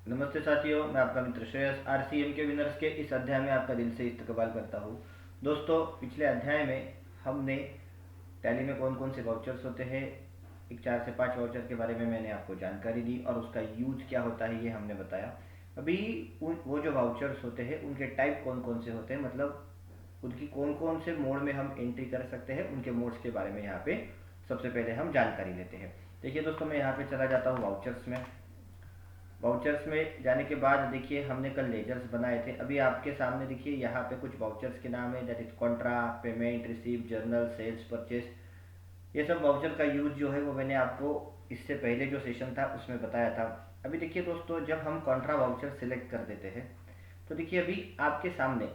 नमस्ते साथियों, मैं आपका मित्र श्रेयस आरसीएम के विनर्स के इस अध्याय में आपका दिल से इस्तकबाल करता हूँ। दोस्तों, पिछले अध्याय में हमने टैली में कौन कौन से वाउचर्स होते हैं, एक 4 से 5 वाउचर के बारे में मैंने आपको जानकारी दी और उसका यूज क्या होता है ये हमने बताया। अभी वो जो वाउचर्स होते हैं उनके टाइप कौन कौन से होते हैं, मतलब उनकी कौन कौन से मोड में हम एंट्री कर सकते हैं, उनके मोड्स के बारे में यहाँ पे सबसे पहले हम जानकारी लेते हैं। देखिए दोस्तों, मैं यहाँ पे चला जाता हूँ वाउचर्स में। वाउचर्स में जाने के बाद देखिए हमने कल लेजर्स बनाए थे। अभी आपके सामने देखिए यहाँ पे कुछ वाउचर्स के नाम है, that is contra, payment, receive, journal, sales, purchase. ये सब वाउचर का यूज जो है वो मैंने आपको इससे पहले जो सेशन था उसमें बताया था। अभी देखिए दोस्तों, जब हम कॉन्ट्रा वाउचर सिलेक्ट कर देते हैं तो देखिए अभी आपके सामने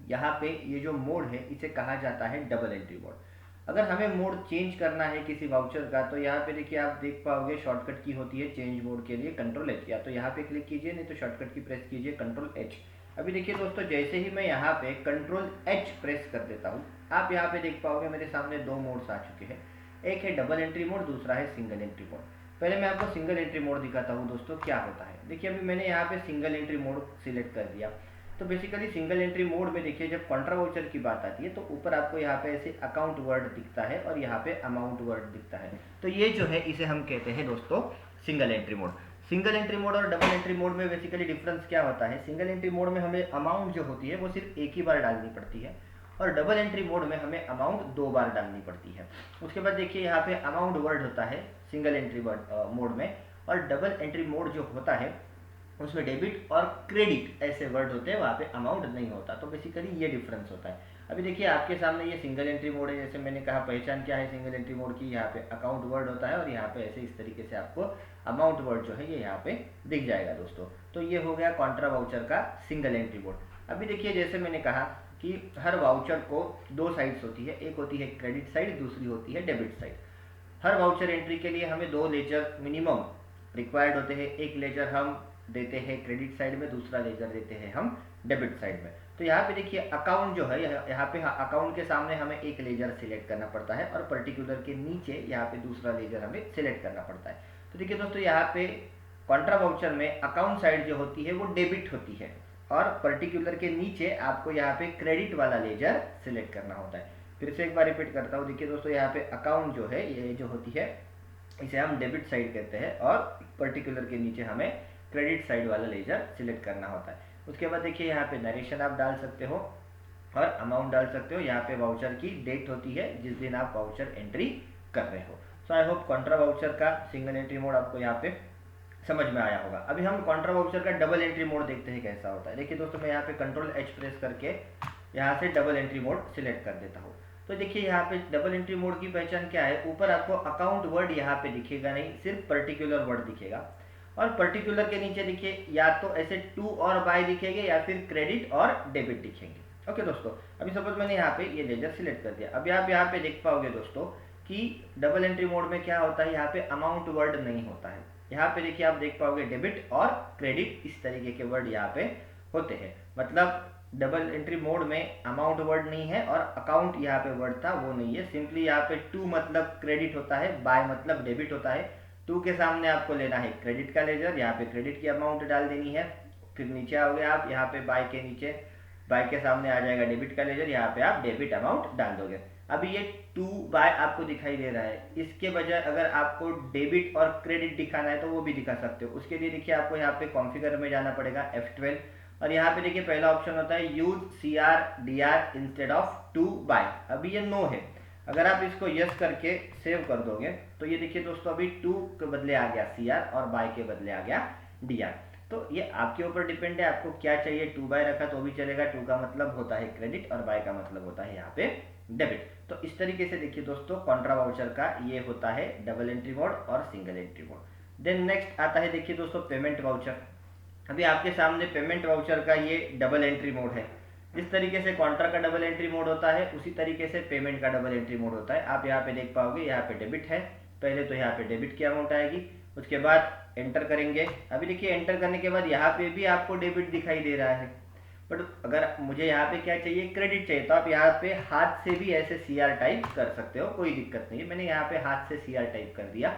यहाँ पे ये जो मोड है इसे कहा जाता है डबल एंट्री मोड। अगर हमें मोड चेंज करना है किसी वाउचर का तो यहाँ पे देखिए आप देख पाओगे शॉर्टकट की होती है चेंज मोड के लिए कंट्रोल एच, या तो यहाँ पे क्लिक कीजिए, नहीं तो शॉर्टकट की प्रेस कीजिए कंट्रोल एच। अभी देखिए दोस्तों, जैसे ही मैं यहाँ पे कंट्रोल एच प्रेस कर देता हूँ, आप यहाँ पे देख पाओगे मेरे सामने दो मोड्स आ चुके हैं। एक है डबल एंट्री मोड, दूसरा है सिंगल एंट्री मोड। पहले मैं आपको सिंगल एंट्री मोड दिखाता हूँ दोस्तों क्या होता है। देखिए अभी मैंने यहाँ पे सिंगल एंट्री मोड सिलेक्ट कर दिया। तो बेसिकली सिंगल एंट्री मोड में देखिए जब कॉन्ट्रा वाउचर की बात आती है तो ऊपर आपको यहाँ पे ऐसे अकाउंट वर्ड दिखता है और यहाँ पे अमाउंट वर्ड दिखता है। तो ये जो है इसे हम कहते हैं दोस्तों single entry mode. Single entry mode और डबल एंट्री मोड में बेसिकली डिफरेंस क्या होता है, सिंगल एंट्री मोड में हमें अमाउंट जो होती है वो सिर्फ एक ही बार डालनी पड़ती है और डबल एंट्री मोड में हमें अमाउंट 2 बार डालनी पड़ती है। उसके बाद देखिए यहाँ पे अमाउंट वर्ड होता है सिंगल एंट्री मोड में, और डबल एंट्री मोड जो होता है उसमें डेबिट और क्रेडिट ऐसे वर्ड होते हैं, वहाँ पे अमाउंट नहीं होता। तो बेसिकली ये डिफरेंस होता है। अभी देखिए आपके सामने ये सिंगल एंट्री मोड है, जैसे मैंने कहा पहचान क्या है सिंगल एंट्री मोड की, यहाँ पे अकाउंट वर्ड होता है और यहाँ पे ऐसे इस तरीके से आपको अमाउंट वर्ड जो है ये यहाँ पे दिख जाएगा दोस्तों। तो ये हो गया कॉन्ट्रा वाउचर का सिंगल एंट्री मोड। अभी देखिए जैसे मैंने कहा कि हर वाउचर को दो साइड्स होती है, एक होती है क्रेडिट साइड, दूसरी होती है डेबिट साइड। हर वाउचर एंट्री के लिए हमें 2 लेजर मिनिमम रिक्वायर्ड होते हैं। एक लेजर हम देते हैं क्रेडिट साइड में, दूसरा लेजर देते हैं हम डेबिट साइड में। तो यहाँ पे देखिए अकाउंट जो है, यहाँ पे अकाउंट के सामने हमें एक लेजर सिलेक्ट करना पड़ता है और पर्टिकुलर के नीचे यहाँ पे दूसरा लेजर हमें सिलेक्ट करना पड़ता है। तो देखिए दोस्तों, यहाँ पे कॉन्ट्रा वाउचर में अकाउंट साइड जो होती है वो डेबिट होती है और पर्टिकुलर के नीचे आपको यहाँ पे क्रेडिट वाला लेजर सिलेक्ट करना होता है। फिर से एक बार रिपीट करता हूँ। देखिए दोस्तों, यहाँ पे अकाउंट जो है ये जो होती है इसे हम डेबिट साइड कहते हैं और पर्टिकुलर के नीचे हमें क्रेडिट साइड वाला लेजर सिलेक्ट करना होता है। उसके बाद देखिए यहाँ पे नरेशन आप डाल सकते हो और अमाउंट डाल सकते हो। यहाँ पे वाउचर की डेट होती है जिस दिन आप वाउचर एंट्री कर रहे हो। सो आई होप कॉन्ट्रा वाउचर का सिंगल एंट्री मोड आपको यहाँ पे समझ में आया होगा। अभी हम कॉन्ट्रा वाउचर का डबल एंट्री मोड देखते हैं कैसा होता है। देखिए दोस्तों, मैं यहाँ पे कंट्रोल एच प्रेस करके यहाँ से डबल एंट्री मोड सिलेक्ट कर देता हूँ। तो देखिए यहाँ पे डबल एंट्री मोड की पहचान क्या है, ऊपर आपको अकाउंट वर्ड यहाँ पे दिखेगा नहीं, सिर्फ पर्टिकुलर वर्ड दिखेगा और पर्टिकुलर के नीचे देखिए या तो ऐसे टू और बाय दिखेंगे या फिर क्रेडिट और डेबिट दिखेंगे। ओके दोस्तों, अभी सपोज मैंने यहाँ पे ये लेजर सिलेक्ट कर दिया। अभी आप यहाँ पे देख पाओगे दोस्तों कि डबल एंट्री मोड में क्या होता है, यहाँ पे अमाउंट वर्ड नहीं होता है। यहाँ पे देखिए आप देख पाओगे डेबिट और क्रेडिट इस तरीके के वर्ड यहाँ पे होते हैं। मतलब डबल एंट्री मोड में अमाउंट वर्ड नहीं है और अकाउंट यहाँ पे वर्ड था वो नहीं है। सिंपली यहाँ पे टू मतलब क्रेडिट होता है, बाय मतलब डेबिट होता है। टू के सामने आपको लेना है क्रेडिट का लेजर, यहाँ पे क्रेडिट की अमाउंट डाल देनी है। फिर नीचे आओगे आप, यहाँ पे बाय के नीचे बाय के सामने आ जाएगा डेबिट का लेजर, यहाँ पे आप डेबिट अमाउंट डाल दोगे। अभी ये टू बाय आपको दिखाई दे रहा है, इसके बजाय अगर आपको डेबिट और क्रेडिट दिखाना है तो वो भी दिखा सकते हो। उसके लिए देखिए आपको यहाँ पे कॉन्फ़िगर में जाना पड़ेगा F12 और यहाँ पे देखिए पहला ऑप्शन होता है use CR/DR instead of to by. अभी ये नो है, अगर आप इसको यस करके सेव कर दोगे तो ये देखिए दोस्तों अभी टू के बदले आ गया CR और बाय के बदले आ गया DR। तो ये आपके ऊपर डिपेंड है, आपको क्या चाहिए। टू बाय रखा तो भी चलेगा, टू का मतलब होता है क्रेडिट और बाय का मतलब होता है यहाँ पे डेबिट। तो इस तरीके से देखिए दोस्तों कॉन्ट्रा वाउचर का ये होता है डबल एंट्री मोड और single entry mode. Then next आता है देखिए दोस्तों पेमेंट वाउचर। अभी आपके सामने पेमेंट वाउचर का ये डबल एंट्री मोड है। जिस तरीके से कॉन्ट्रा का डबल एंट्री मोड होता है उसी तरीके से पेमेंट का डबल एंट्री मोड होता है। आप यहाँ पे देख पाओगे, यहाँ पे डेबिट है, पहले तो यहाँ पे डेबिट की अमाउंट आएगी, उसके बाद एंटर करेंगे। अभी देखिए एंटर करने के बाद यहाँ पे भी आपको डेबिट दिखाई दे रहा है, बट अगर मुझे यहाँ पे क्या चाहिए, क्रेडिट चाहिए, तो आप यहाँ पे हाथ से भी ऐसे CR टाइप कर सकते हो, कोई दिक्कत नहीं है। मैंने यहाँ पे हाथ से CR टाइप कर दिया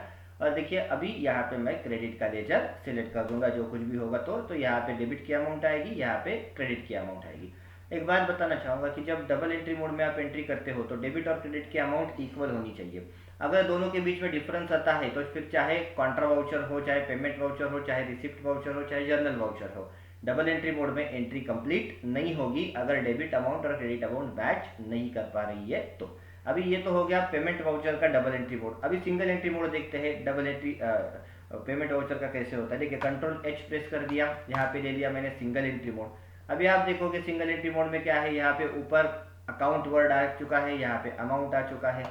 और देखिए अभी यहाँ पे मैं क्रेडिट का लेजर सिलेक्ट कर दूंगा, जो कुछ भी होगा तो यहाँ पे डेबिट की अमाउंट आएगी, यहाँ पे क्रेडिट की अमाउंट आएगी। एक बात बताना चाहूँगा कि जब डबल एंट्री मोड में आप एंट्री करते हो तो डेबिट और क्रेडिट की अमाउंट इक्वल होनी चाहिए। अगर दोनों के बीच में डिफरेंस आता है तो फिर चाहे कॉन्ट्रा वाउचर हो, चाहे पेमेंट वाउचर हो, चाहे रिसिप्ट वाउचर हो, चाहे जर्नल वाउचर हो, डबल एंट्री मोड में एंट्री कंप्लीट नहीं होगी अगर डेबिट अमाउंट और क्रेडिट अमाउंट मैच नहीं कर पा रही है तो। अभी ये तो हो गया पेमेंट वाउचर का डबल एंट्री मोड। अभी सिंगल एंट्री मोड देखते हैं डबल एंट्री पेमेंट वाउचर का कैसे होता है। देखिए कंट्रोल एच प्रेस कर दिया, यहाँ पे ले लिया मैंने सिंगल एंट्री मोड। अभी आप देखोगे सिंगल एंट्री मोड में क्या है, यहाँ पे ऊपर अकाउंट वर्ड आ चुका है, यहाँ पे अमाउंट आ चुका है।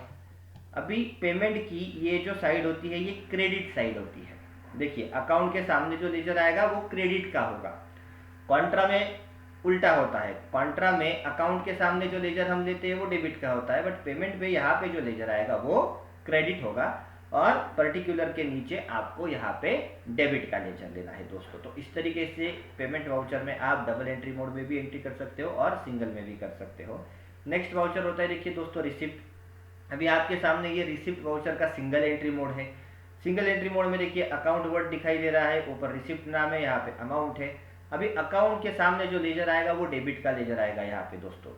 अभी पेमेंट की ये जो साइड होती है ये क्रेडिट साइड होती है। देखिए अकाउंट के सामने जो लेजर आएगा वो क्रेडिट का होगा, कॉन्ट्रा में उल्टा होता है। कॉन्ट्रा में अकाउंट के सामने जो लेजर हम लेते हैं वो डेबिट का होता है, बट पेमेंट पे यहाँ पे जो लेजर आएगा वो क्रेडिट होगा और पर्टिकुलर के नीचे आपको यहाँ पे डेबिट का लेजर लेना है दोस्तों। तो इस तरीके से पेमेंट वाउचर में आप डबल एंट्री मोड में भी एंट्री कर सकते हो और सिंगल में भी कर सकते हो। नेक्स्ट वाउचर होता है देखिए दोस्तों रिसिप्ट। अभी आपके सामने ये रिसिप्ट वाउचर का सिंगल एंट्री मोड है। सिंगल एंट्री मोड में देखिए अकाउंट वर्ड दिखाई दे रहा है, ऊपर रिसिप्ट नाम है, यहाँ पे अमाउंट है। अभी अकाउंट के सामने जो लेजर आएगा वो डेबिट का लेजर आएगा। यहाँ पे दोस्तों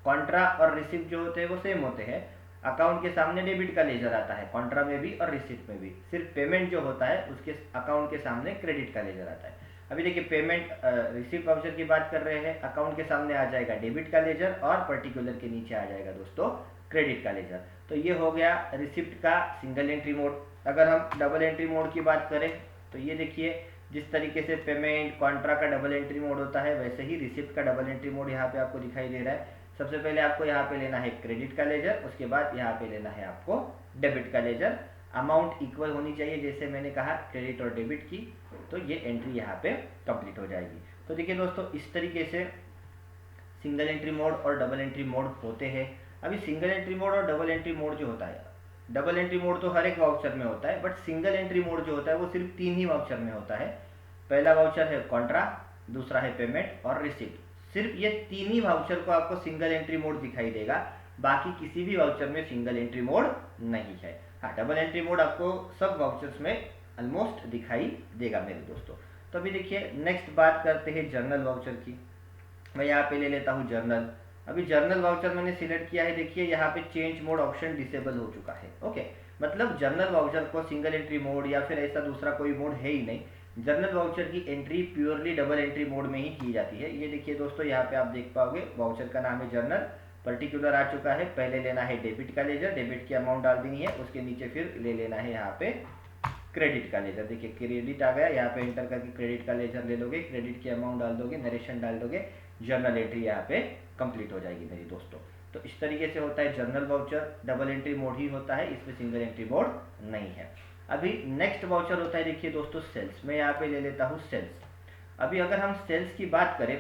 कॉन्ट्रा और रिसिप्ट जो होते हैं वो सेम होते हैं, अकाउंट के सामने डेबिट का लेजर आता है, कॉन्ट्रा में भी और रिसिप्ट में भी। सिर्फ पेमेंट जो होता है उसके अकाउंट के सामने क्रेडिट का लेजर आता है। अभी देखिए पेमेंट रिसिप्ट वाउचर की बात कर रहे हैं, अकाउंट के सामने आ जाएगा डेबिट का लेजर और पर्टिकुलर के नीचे आ जाएगा दोस्तों क्रेडिट का लेजर। तो ये हो गया रिसिप्ट का सिंगल एंट्री मोड। अगर हम डबल एंट्री मोड की बात करें तो ये देखिए जिस तरीके से पेमेंट कॉन्ट्रा का डबल एंट्री मोड होता है वैसे ही रिसिप्ट का डबल एंट्री मोड यहाँ पे आपको दिखाई दे रहा है। सबसे पहले आपको यहाँ पे लेना है क्रेडिट का लेजर, उसके बाद यहाँ पे लेना है आपको डेबिट का लेजर। अमाउंट इक्वल होनी चाहिए जैसे मैंने कहा क्रेडिट और डेबिट की, तो ये एंट्री यहाँ पे कंप्लीट हो जाएगी। तो देखिए दोस्तों इस तरीके से सिंगल एंट्री मोड और डबल एंट्री मोड होते हैं। अभी सिंगल एंट्री मोड और डबल एंट्री मोड जो होता है, डबल एंट्री मोड तो हर एक वाउचर में होता है, बट सिंगल एंट्री मोड जो होता है वो सिर्फ 3 ही वाउचर में होता है। पहला वाउचर है कॉन्ट्रा, दूसरा है पेमेंट और रिसिप्ट। सिर्फ ये 3 ही वाउचर को आपको सिंगल एंट्री मोड दिखाई देगा, बाकी किसी भी वाउचर में सिंगल एंट्री मोड नहीं है। हाँ डबल एंट्री मोड आपको सब वाउचर्स में ऑलमोस्ट दिखाई देगा मेरे दोस्तों। तो अभी देखिए नेक्स्ट बात करते हैं जर्नल वाउचर की। मैं यहाँ पे ले लेता हूँ जर्नल। अभी जर्नल वाउचर मैंने सिलेक्ट किया है, देखिए यहाँ पे चेंज मोड ऑप्शन डिसेबल हो चुका है। ओके, मतलब जर्नल वाउचर को सिंगल एंट्री मोड या फिर ऐसा दूसरा कोई मोड है ही नहीं। जर्नल वाउचर की entry purely double entry mode में ही की जाती है। ये देखिए दोस्तों यहाँ पे आप देख पाओगे वाउचर का नाम है जर्नल, पर्टिकुलर आ चुका है। पहले लेना है डेबिट का लेजर, डेबिट की अमाउंट डाल देनी है, उसके नीचे फिर ले लेना है यहाँ पे क्रेडिट का लेजर। देखिए क्रेडिट आ गया, यहाँ पे एंटर करके क्रेडिट का लेजर ले लोगे, क्रेडिट की अमाउंट डाल दोगे, नरेशन डाल दोगे, जर्नल एंट्री यहाँ पे कंप्लीट हो जाएगी मेरी दोस्तों। तो इस तरीके से होता है journal voucher, double entry mode ही होता है, इसमें सिंगल एंट्री मोड नहीं है। अभी नेक्स्ट वाउचर होता है देखिए दोस्तों सेल्स। मैं यहाँ पे ले लेता हूँ सेल्स। अभी अगर हम सेल्स की बात करें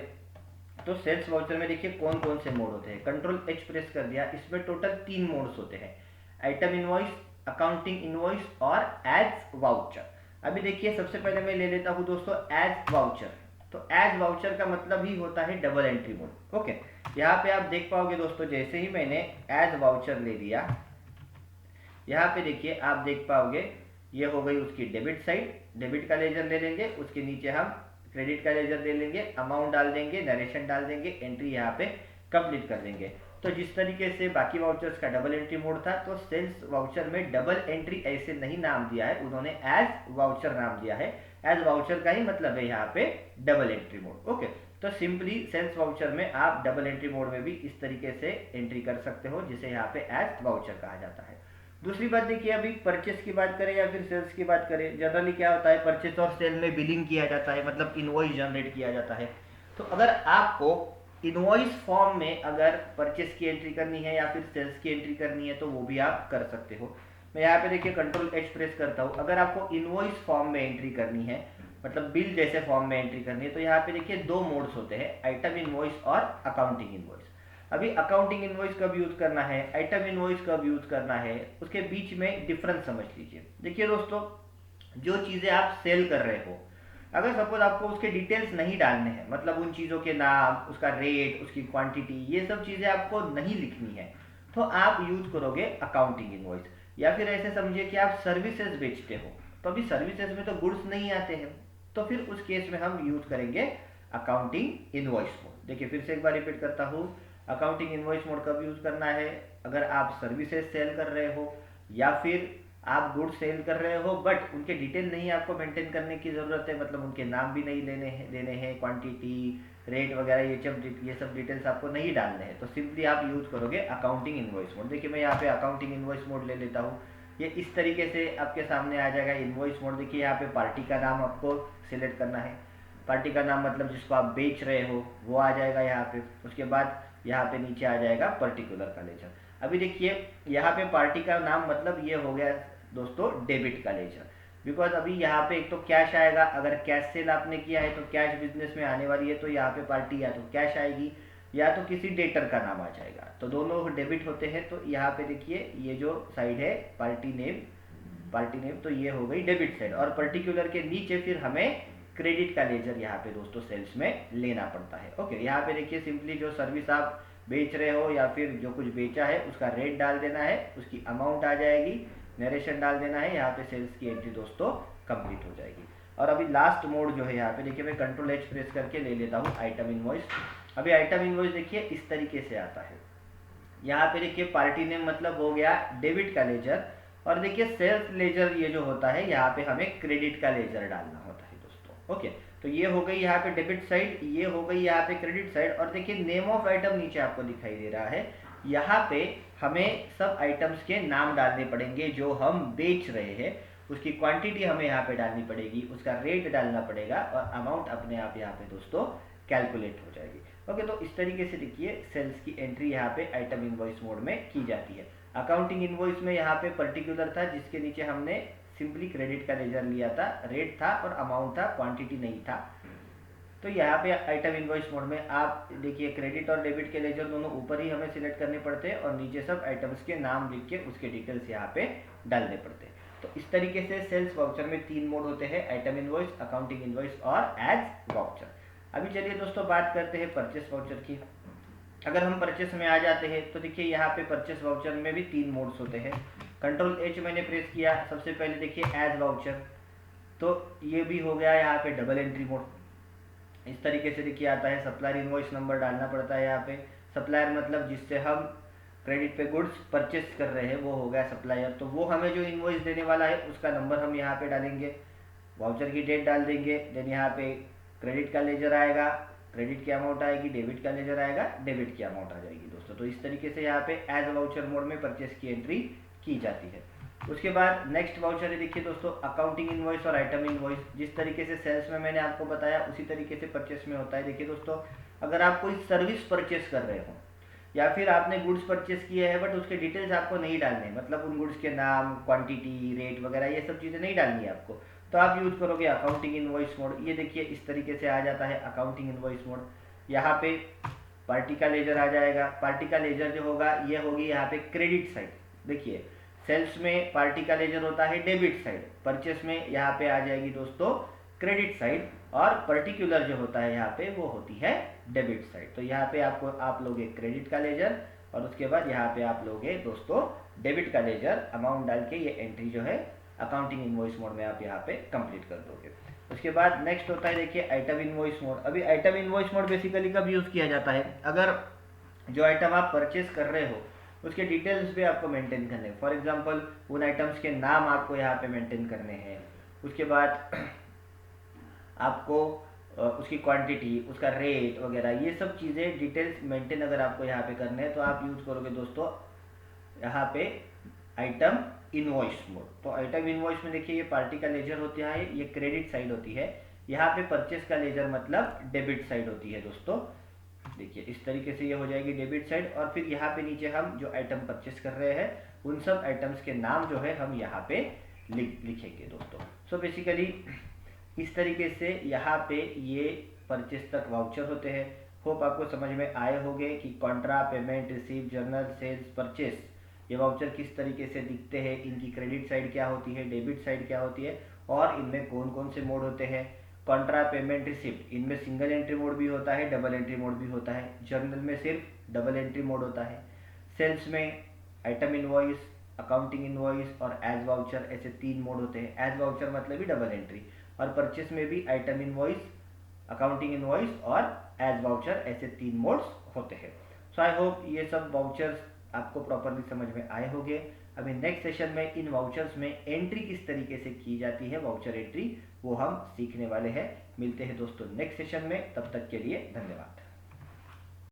तो सेल्स वाउचर में देखिए कौन कौन से मोड होते हैं। कंट्रोल एच प्रेस कर दिया, इसमें टोटल 3 मोड्स होते हैं, आइटम इनवॉइस, अकाउंटिंग इनवॉइस और एज वाउचर। अभी देखिए सबसे पहले मैं ले लेता हूँ दोस्तों एज वाउचर। तो एज वाउचर का मतलब ही होता है डबल एंट्री मोड। ओके, यहाँ पे आप देख पाओगे दोस्तों जैसे ही मैंने एज वाउचर ले लिया, यहाँ पे देखिए आप देख पाओगे ये हो गई उसकी डेबिट साइड, डेबिट का लेजर ले लेंगे, उसके नीचे हम क्रेडिट का लेजर ले लेंगे, अमाउंट डाल देंगे, नरेशन डाल देंगे, एंट्री यहाँ पे कंप्लीट कर देंगे। तो जिस तरीके से बाकी वाउचर्स का डबल एंट्री मोड था, तो सेल्स वाउचर में डबल एंट्री ऐसे नहीं नाम दिया है, उन्होंने एज वाउचर नाम दिया है। एज वाउचर का ही मतलब है यहाँ पे डबल एंट्री मोड। ओके, तो सिंपली सेल्स वाउचर में आप डबल एंट्री मोड में भी इस तरीके से एंट्री कर सकते हो, जिसे यहाँ पे एज वाउचर कहा जाता है। दूसरी बात देखिए, अभी परचेस की बात करें या फिर सेल्स की बात करें, जनरली क्या होता है परचेस और सेल में बिलिंग किया जाता है, मतलब इनवॉइस जनरेट किया जाता है। तो अगर आपको इनवॉइस फॉर्म में अगर परचेस की एंट्री करनी है या फिर सेल्स की एंट्री करनी है तो वो भी आप कर सकते हो। मैं यहाँ पे देखिए कंट्रोल एच प्रेस करता हूँ। अगर आपको इनवॉइस फॉर्म में एंट्री करनी है, मतलब बिल जैसे फॉर्म में एंट्री करनी है, तो यहाँ पे देखिए 2 मोड्स होते हैं, आइटम इनवॉइस और अकाउंटिंग इनवॉइस। अभी अकाउंटिंग इनवॉइस कब यूज करना है, आइटम इनवॉइस कब यूज करना है, उसके बीच में डिफरेंस समझ लीजिए। देखिए दोस्तों, जो चीजें आप सेल कर रहे हो, अगर सपोज आपको उसके डिटेल्स नहीं डालने हैं, मतलब उन चीजों के नाम, उसका रेट, उसकी क्वांटिटी, ये सब चीजें आपको नहीं लिखनी है, तो आप यूज करोगे अकाउंटिंग इनवॉइस। या फिर ऐसे समझिए कि आप सर्विसेज बेचते हो, तो अभी सर्विसेज में तो गुड्स नहीं आते हैं, तो फिर उस केस में हम यूज करेंगे अकाउंटिंग इनवॉइस मोड। देखिए फिर से एक बार रिपीट करता हूँ, अकाउंटिंग इनवॉइस मोड कब यूज करना है, अगर आप सर्विसेज सेल कर रहे हो या फिर आप गुड्स सेल कर रहे हो बट उनके डिटेल नहीं आपको मेंटेन करने की ज़रूरत है, मतलब उनके नाम भी नहीं देने हैं, क्वांटिटी, रेट वगैरह ये सब डिटेल्स आपको नहीं डालने हैं, तो सिंपली आप यूज करोगे अकाउंटिंग इनवॉइस मोड। देखिए मैं यहाँ पे अकाउंटिंग इनवॉइस मोड ले लेता हूँ, ये इस तरीके से आपके सामने आ जाएगा इनवॉइस मोड। देखिए यहाँ पे पार्टी का नाम आपको सिलेक्ट करना है, पार्टी का नाम मतलब जिसको आप बेच रहे हो वो आ जाएगा यहाँ पे। उसके बाद यहाँ पे नीचे आ जाएगा पर्टिकुलर का लेजर। अभी देखिए यहाँ पे पार्टी का नाम मतलब ये हो गया दोस्तों डेबिट का लेजर, बिकॉज अभी यहाँ पे एक तो कैश आएगा, अगर कैश सेल आपने किया है तो कैश बिजनेस में आने वाली है, तो यहाँ पे पार्टी या तो कैश आएगी या तो किसी डेटर का नाम आ जाएगा, तो दोनों डेबिट होते हैं। तो यहाँ पे देखिए ये जो साइड है पार्टी नेम तो ये हो गई डेबिट साइड, और पर्टिकुलर के नीचे फिर हमें क्रेडिट का लेजर यहाँ पे दोस्तों सेल्स में लेना पड़ता है। ओके, यहाँ पे देखिए सिंपली जो सर्विस आप बेच रहे हो या फिर जो कुछ बेचा है उसका रेट डाल देना है, उसकी अमाउंट आ जाएगी, नरेशन डाल देना है, यहाँ पे सेल्स की एंट्री दोस्तों कंप्लीट हो जाएगी। और अभी लास्ट मोड जो है यहाँ पे देखिए मैं कंट्रोल एच प्रेस करके ले लेता हूँ आइटम इनवॉइस। अभी आइटम इनवॉइस देखिए इस तरीके से आता है, यहाँ पे देखिए पार्टी नेम मतलब हो गया डेबिट का लेजर, और देखिए सेल्स लेजर ये जो होता है यहाँ पे हमें क्रेडिट का लेजर डालना होता है दोस्तों। ओके, तो ये हो गई यहाँ पे डेबिट साइड, ये हो गई यहाँ पे क्रेडिट साइड, और देखिए नेम ऑफ आइटम नीचे आपको दिखाई दे रहा है, यहाँ पे हमें सब आइटम्स के नाम डालने पड़ेंगे जो हम बेच रहे हैं, उसकी क्वांटिटी हमें यहाँ पे डालनी पड़ेगी, उसका रेट डालना पड़ेगा, और अमाउंट अपने आप यहाँ पे दोस्तों कैलकुलेट हो जाएगी। ओके, तो इस तरीके से देखिए सेल्स की एंट्री यहाँ पे आइटम इनवॉइस मोड में की जाती है। अकाउंटिंग इनवॉइस में यहाँ पे पर्टिकुलर था जिसके नीचे हमने सिंपली क्रेडिट का लेजर लिया था, रेट था और अमाउंट था, क्वांटिटी नहीं था। तो यहाँ पे आइटम इनवॉइस मोड में आप देखिए क्रेडिट और डेबिट के लेजर दोनों ऊपर ही हमें सिलेक्ट करने पड़ते हैं, और नीचे सब आइटम्स के नाम लिख के उसके डिटेल्स यहाँ पे डालने पड़ते हैं। तो इस तरीके से सेल्स वाउचर में 3 मोड होते हैं, आइटम इनवॉइस, अकाउंटिंग इनवॉइस और एज वाउचर। अभी चलिए दोस्तों बात करते हैं परचेस वाउचर की। अगर हम परचेस में आ जाते हैं तो देखिए यहाँ पे परचेस वाउचर में भी 3 मोड्स होते हैं। कंट्रोल एच मैंने प्रेस किया, सबसे पहले देखिए एज वाउचर, तो ये भी हो गया यहाँ पे डबल एंट्री मोड। इस तरीके से देखिए आता है, सप्लायर इनवॉइस नंबर डालना पड़ता है यहाँ पे, सप्लायर मतलब जिससे हम क्रेडिट पे गुड्स परचेस कर रहे हैं वो हो गया सप्लायर, तो वो हमें जो इनवॉइस देने वाला है उसका नंबर हम यहाँ पे डालेंगे, वाउचर की डेट डाल देंगे, देन यहाँ पे क्रेडिट का लेजर आएगा, क्रेडिट की अमाउंट आएगी, डेबिट का लेजर आएगा, डेबिट की अमाउंट आ जाएगी दोस्तों। तो इस तरीके से यहाँ पे एज वाउचर मोड में परचेस की एंट्री की जाती है। उसके बाद नेक्स्ट वाउचर है देखिए दोस्तों अकाउंटिंग इनवॉइस और आइटम इनवॉइस। जिस तरीके से सेल्स में मैंने आपको बताया उसी तरीके से परचेस में होता है। देखिए दोस्तों, अगर आप कोई सर्विस परचेस कर रहे हो या फिर आपने गुड्स परचेस किए हैं बट उसके डिटेल्स आपको नहीं डालने, मतलब उन गुड्स के नाम, क्वांटिटी, रेट वगैरह ये सब चीज़ें नहीं डालनी है आपको, तो आप यूज करोगे अकाउंटिंग इनवॉइस मोड। ये देखिए इस तरीके से आ जाता है अकाउंटिंग इनवॉइस मोड। यहाँ पे पार्टी का लेजर आ जाएगा, पार्टी का लेजर जो होगा ये होगी यहाँ पे क्रेडिट साइड। देखिए सेल्स में पार्टी का लेजर होता है डेबिट साइड, परचेस में यहाँ पे आ जाएगी दोस्तों क्रेडिट साइड, और पर्टिकुलर जो होता है यहाँ पे वो होती है डेबिट साइड। तो यहाँ पे आप लोगे क्रेडिट का लेजर, और उसके बाद यहाँ पे आप लोगे दोस्तों डेबिट का लेजर, अमाउंट डाल के ये एंट्री जो है अकाउंटिंग इनवॉइस मोड में आप यहाँ पे कंप्लीट कर दोगे। उसके बाद नेक्स्ट होता है देखिए आइटम इनवॉइस मोड। अभी आइटम इनवॉइस मोड बेसिकली कब यूज किया जाता है, अगर जो आइटम आप परचेस कर रहे हो उसके डिटेल्स भी आपको मेंटेन करने हैं। फॉर एग्जांपल उन आइटम्स के नाम आपको यहाँ पे मेंटेन करने हैं, उसके बाद आपको उसकी क्वांटिटी, उसका रेट वगैरह ये सब चीज़ें डिटेल्स मेंटेन अगर आपको यहाँ पे करने हैं तो आप यूज करोगे दोस्तों यहाँ पे आइटम इनवॉइस मोड। तो आइटम इनवॉइस में देखिए ये पार्टी का लेजर होता है, ये क्रेडिट साइड होती है, यहाँ पे परचेस का लेजर मतलब डेबिट साइड होती है दोस्तों। देखिए इस तरीके से ये हो जाएगी डेबिट साइड, और फिर यहाँ पे नीचे हम जो आइटम परचेस कर रहे हैं उन सब आइटम्स के नाम जो है हम यहाँ पे लिखेंगे दोस्तों। सो बेसिकली इस तरीके से यहाँ पे ये परचेस तक वाउचर होते हैं। होप आपको समझ में आए होंगे कि contra, payment, receive, journal, sales, purchase ये वाउचर किस तरीके से दिखते हैं, इनकी क्रेडिट साइड क्या होती है, डेबिट साइड क्या होती है, और इनमें कौन कौन से मोड होते हैं। कॉन्ट्रा, पेमेंट, रिसिप्ट इनमें सिंगल एंट्री मोड भी होता है, डबल एंट्री मोड भी होता है। जर्नल में सिर्फ डबल एंट्री मोड होता है। सेल्स में आइटम इनवॉइस, अकाउंटिंग इनवॉइस और एज वाउचर, ऐसे 3 मोड होते हैं। एज वाउचर मतलब ही डबल एंट्री, और परचेस में भी आइटम इनवॉइस, अकाउंटिंग इनवॉइस और एज वाउचर, ऐसे 3 मोड्स होते हैं। सो आई होप ये सब वाउचर्स आपको प्रॉपरली समझ में आए होंगे। अभी नेक्स्ट सेशन में इन वाउचर्स में एंट्री किस तरीके से की जाती है, वाउचर एंट्री, वो हम सीखने वाले हैं। मिलते हैं दोस्तों नेक्स्ट सेशन में, तब तक के लिए धन्यवाद।